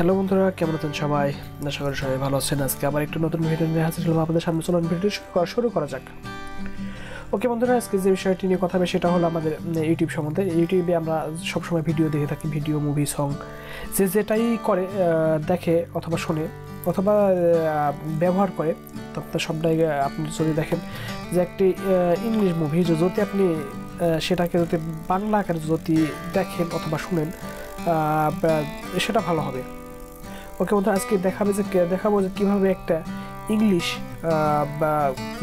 Hello বন্ধুরা, কেমন আছেন সবাই? আশা করি সবাই ভালো আছেন। আজকে আবার একটা নতুন ভিডিও নিয়ে হাজির হলাম আপনাদের সামনে। চলুন ভিডিও শুরু করা যাক। ওকে বন্ধুরা, আজকে যে বিষয়টি নিয়ে কথা হবে সেটা হলো আমাদের ইউটিউব সম্বন্ধে। ইউটিউবে আমরা সবসময় ভিডিও দেখে থাকি, ভিডিও, মুভি, সং, যেটাই করে দেখে অথবা শোনে অথবা ব্যবহার করে, তার সবটাই আপনি যদি দেখেন যে একটি ইংলিশ মুভি যদি আপনি সেটাকে যদি বাংলা আকারে যদি দেখেন অথবা শুনেন সেটা ভালো হবে। ওকে বন্ধু, আজকে দেখাবো যে কীভাবে একটা ইংলিশ বা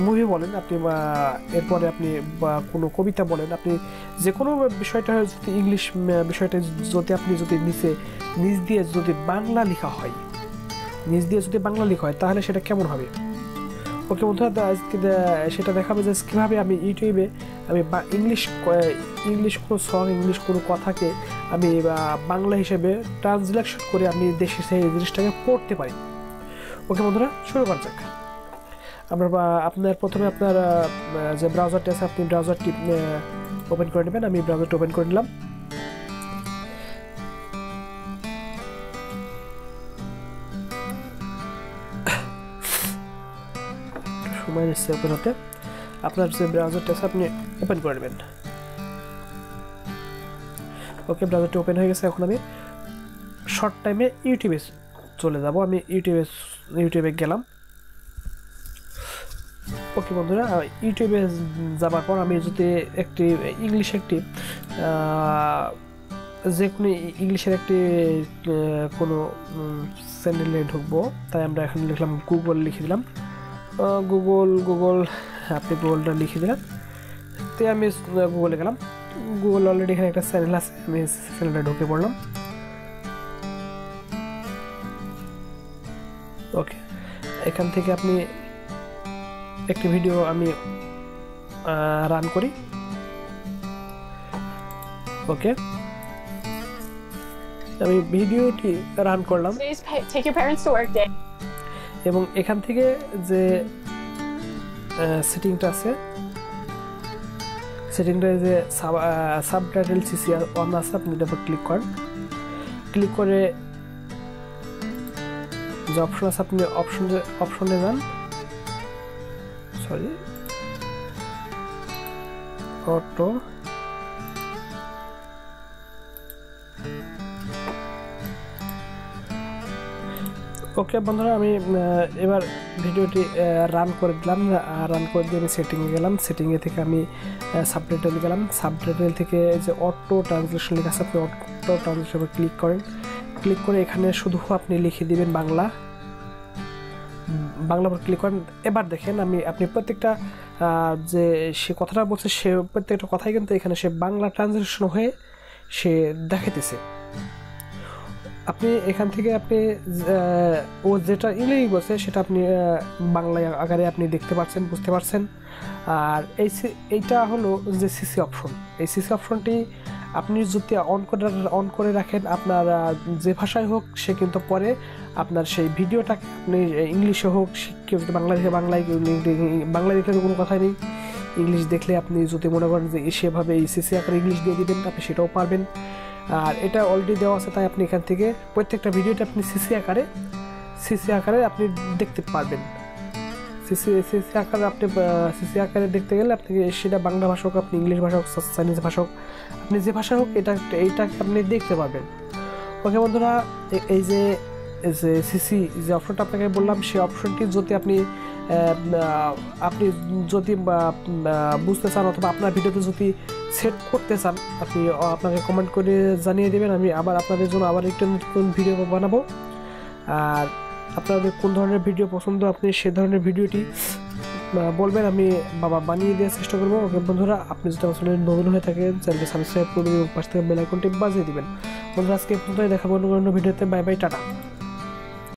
মুভি বলেন আপনি, এরপরে আপনি বা কোনো কবিতা বলেন, আপনি যে কোনো বিষয়টা যদি ইংলিশ বিষয়টা যদি আপনি যদি নিজ দিয়ে যদি বাংলা লেখা হয়, তাহলে সেটা কেমন হবে। ওকে বন্ধুরা, আজকে সেটা দেখাবো যে কীভাবে আমি ইউটিউবে আমি ইংলিশ কোনো সং, ইংলিশ কোনো কথাকে আমি বাংলা হিসেবে ট্রান্সলেশন করে আমি দেশে সেই জিনিসটাকে পড়তে পারি। ওকে বন্ধুরা, শুরু করা যাক। আমরা প্রথমে আপনার যে ব্রাউজারটি আছে আপনি ব্রাউজারটি ওপেন করে নেবেন। আমি ব্রাউজারটি ওপেন করে নিলাম। সময় নিচ্ছে ওপেন হতে। আপনার যে ব্রাউজারটি আছে আপনি ওপেন করে নেবেন। ওকে, ব্রাউজারটি ওপেন হয়ে গেছে। এখন আমি শর্ট টাইমে ইউটিউবে চলে যাব। আমি ইউটিউবে গেলাম। ওকে বন্ধুরা, ইউটিউবে যাবার পর আমি যদি একটি যে কোনো ইংলিশের কোনো চ্যানেলে ঢুকবো, তাই আমরা এখানে লিখলাম গুগল, লিখে দিলাম গুগল। আপনি গুগলটা লিখে দিলেন। তো আমি গুগলে গেলাম। গুগল অলরেডি এখানে একটা চ্যানেল আছে, আমি চ্যানেলটা ঢুকে পড়লাম। ওকে, এখান থেকে আপনি একটি ভিডিও আমি রান করি। ওকে, আমি ভিডিওটি রান করলাম এবং এখান থেকে যে সেটিংটা আছে, সেটিংটা যে সাবটাইটেল সিসিআর অন আছে, আপনি এটা ক্লিক করেন। ক্লিক করে যে অপশন আছে আপনি অপশনে যান। সরি, অটো ওকে বন্ধুরা, আমি এবার ভিডিওটি রান করে দিলাম। রান করে দিয়ে আমি সেটিংয়ে গেলাম। সেটিংয়ে থেকে আমি সাবটাইটেল গেলাম। সাবটাইটেল থেকে যে অটো ট্রান্সলেশন লেখা আছে আপনি অটো ট্রান্সলেশনে ক্লিক করেন। ক্লিক করে এখানে শুধু আপনি লিখে দিবেন বাংলা পর ক্লিক করেন। এবার দেখেন আপনি প্রত্যেকটা যে সে কথাটা বলছে সে প্রত্যেকটা কথাই কিন্তু এখানে সে বাংলা ট্রান্সলেশন হয়ে সে দেখাইতেছে। আপনি এখান থেকে আপনি ও যেটা ইংলিশ বলছে সেটা আপনি বাংলা আকারে আপনি দেখতে পাচ্ছেন, বুঝতে পারছেন। আর এইটা হলো যে সিসি অপশন। এই সিসি অপশনটি আপনি যদি অন করে রাখেন, আপনার যে ভাষায় হোক সে কিন্তু পরে আপনার সেই ভিডিওটাকে আপনি ইংলিশে হোক, কেউ যদি বাংলা দেখে বাংলা দেখলে তো কোনো কথাই নেই। ইংলিশ দেখলে আপনি যদি মনে করেন যে সেভাবে এই সিসি আকারে ইংলিশ দিয়ে দিবেন, আপনি সেটাও পারবেন। আর এটা অলরেডি দেওয়া আছে, তাই আপনি এখান থেকে প্রত্যেকটা ভিডিওটা আপনি সিসি আকারে আপনি দেখতে পারবেন। সিসি আকারে দেখতে গেলে আপনি সেটা বাংলা ভাষা হোক, আপনি ইংলিশ ভাষা হোক, চাইনিজ ভাষা হোক, আপনি যে ভাষা হোক এইটাকে আপনি দেখতে পারবেন। ওকে বন্ধুরা, এই যে সিসি যে অপশনটা আপনাকে বললাম, সেই অপশনটি যদি আপনি যদি বুঝতে চান অথবা আপনার ভিডিওতে যদি সেট করতে চান, আপনি আপনাকে কমেন্ট করে জানিয়ে দেবেন। আমি আবার আপনাদের জন্য একটা নতুন ভিডিও বানাবো। আর আপনাদের কোন ধরনের ভিডিও পছন্দ আপনি সে ধরনের ভিডিওটি বলবেন, আমি বানিয়ে দেওয়ার চেষ্টা করবো। ওকে বন্ধুরা, আপনি যদি আসলে নতুন হয়ে থাকেন চ্যানেলটি সাবস্ক্রাইব করবেন এবং পাশ থেকে বেল আইকনটি বাজিয়ে দিবেন। বন্ধুরা, আজকে পর্যন্ত দেখাবো অন্য ভিডিওতে। Bye bye, tata.